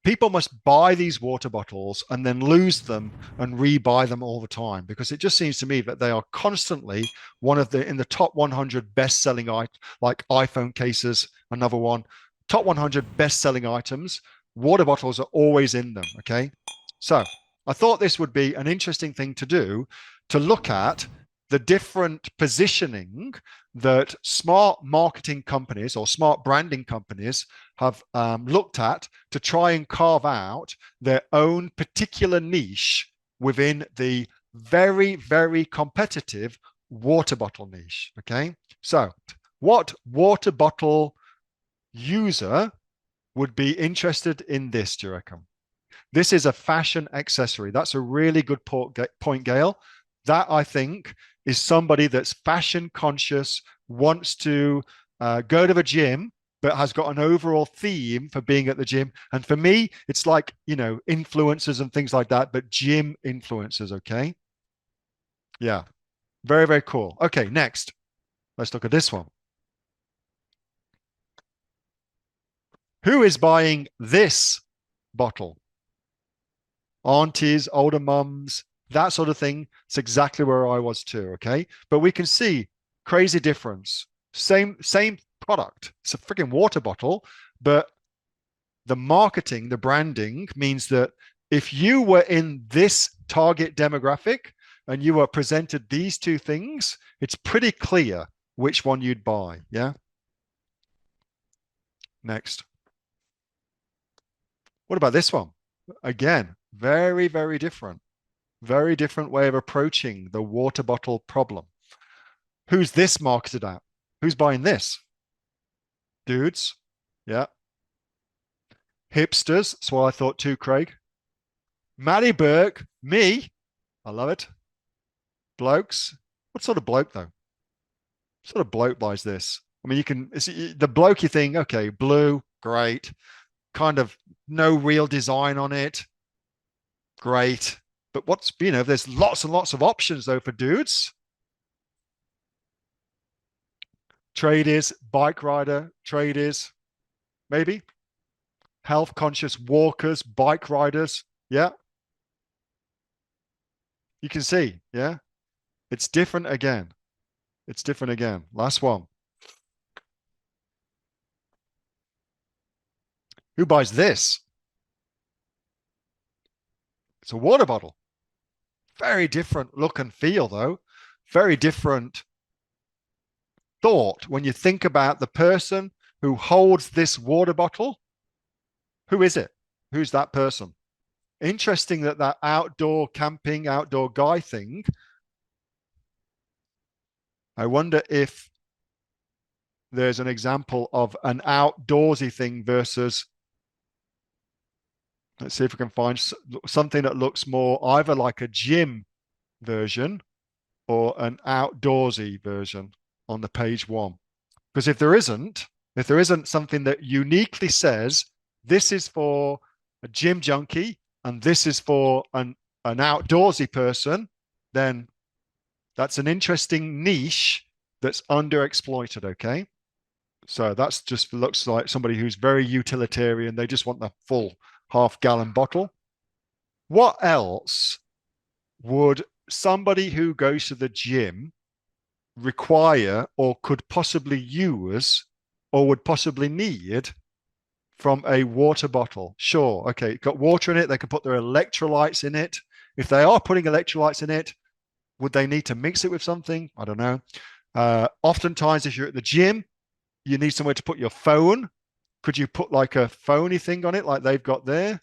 people must buy these water bottles and then lose them and re-buy them all the time, because it just seems to me that they are constantly in the top 100 best-selling like iPhone cases, another one, top 100 best-selling items. Water bottles are always in them. Okay, so I thought this would be an interesting thing to do, to look at the different positioning that smart marketing companies or smart branding companies have looked at to try and carve out their own particular niche within the very, very competitive water bottle niche. Okay, so what water bottle user would be interested in this, do you reckon? This is a fashion accessory. That's a really good point, Gail. That, I think, is somebody that's fashion conscious, wants to go to the gym, but has got an overall theme for being at the gym. And for me, it's like, influencers and things like that, but gym influencers. Okay. Yeah. Very, very cool. Okay. Next, let's look at this one. Who is buying this bottle? Aunties, older mums, that sort of thing. It's exactly where I was too. Okay. But we can see crazy difference. Same product. It's a freaking water bottle, but the marketing, the branding means that if you were in this target demographic and you were presented these two things, it's pretty clear which one you'd buy. Yeah. Next. What about this one? Again, very, very different. Very different way of approaching the water bottle problem. Who's this marketed at? Who's buying this? Dudes. Yeah. Hipsters. That's what I thought too, Craig. Maddie Burke. Me. I love it. Blokes. What sort of bloke, though? What sort of bloke buys this? I mean, the blokey thing, okay, blue, great. Kind of no real design on it. Great. But there's lots and lots of options, though, for dudes. Tradies, bike rider, tradies, maybe. Health conscious walkers, bike riders. Yeah. You can see, yeah. It's different again. It's different again. Last one. Who buys this? It's a water bottle. Very different look and feel, though. Very different thought when you think about the person who holds this water bottle. Who is it? Who's that person? Interesting that outdoor camping, outdoor guy thing. I wonder if there's an example of an outdoorsy thing versus, let's see if we can find something that looks more either like a gym version or an outdoorsy version on the page one. Because if there isn't something that uniquely says this is for a gym junkie and this is for an outdoorsy person, then that's an interesting niche that's underexploited. Okay. So that's just looks like somebody who's very utilitarian. They just want the full half-gallon bottle. What else would somebody who goes to the gym require or could possibly use or would possibly need from a water bottle? Sure. Okay. It's got water in it. They can put their electrolytes in it. If they are putting electrolytes in it, would they need to mix it with something? I don't know. Oftentimes, if you're at the gym, you need somewhere to put your phone. Could you put like a phony thing on it like they've got there?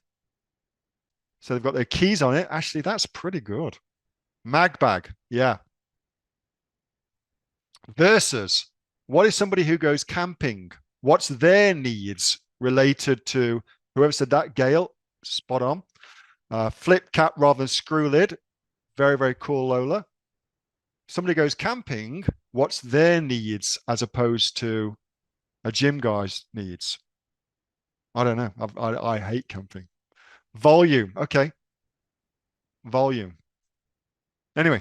So they've got their keys on it. Actually, that's pretty good. Mag bag. Yeah. Versus, what is somebody who goes camping? What's their needs related to, whoever said that, Gail, spot on. Flip cap rather than screw lid. Very, very cool, Lola. Somebody goes camping, what's their needs as opposed to a gym guy's needs? I don't know. I hate camping. Volume. Okay. Volume. Anyway,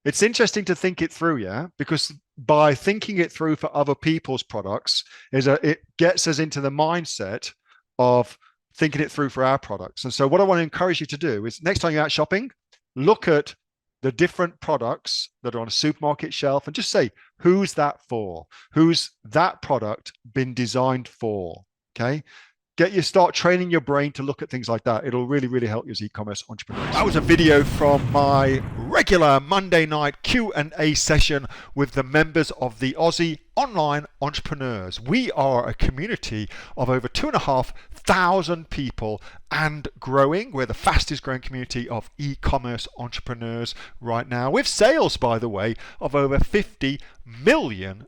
it's interesting to think it through, yeah? Because by thinking it through for other people's products, it gets us into the mindset of thinking it through for our products. And so what I want to encourage you to do is next time you're out shopping, look at the different products that are on a supermarket shelf and just say, who's that for? Who's that product been designed for? Okay. Start training your brain to look at things like that. It'll really, really help you as e-commerce entrepreneurs. That was a video from my regular Monday night Q&A session with the members of the Aussie Online Entrepreneurs. We are a community of over 2,500 people and growing. We're the fastest growing community of e-commerce entrepreneurs right now, with sales, by the way, of over $50 million.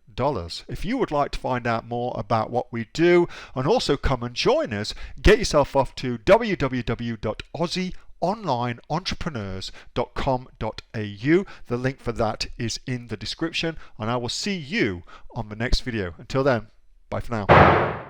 If you would like to find out more about what we do and also come and join us, get yourself off to www.aussieonlineentrepreneurs.com.au. The link for that is in the description, and I will see you on the next video. Until then, bye for now.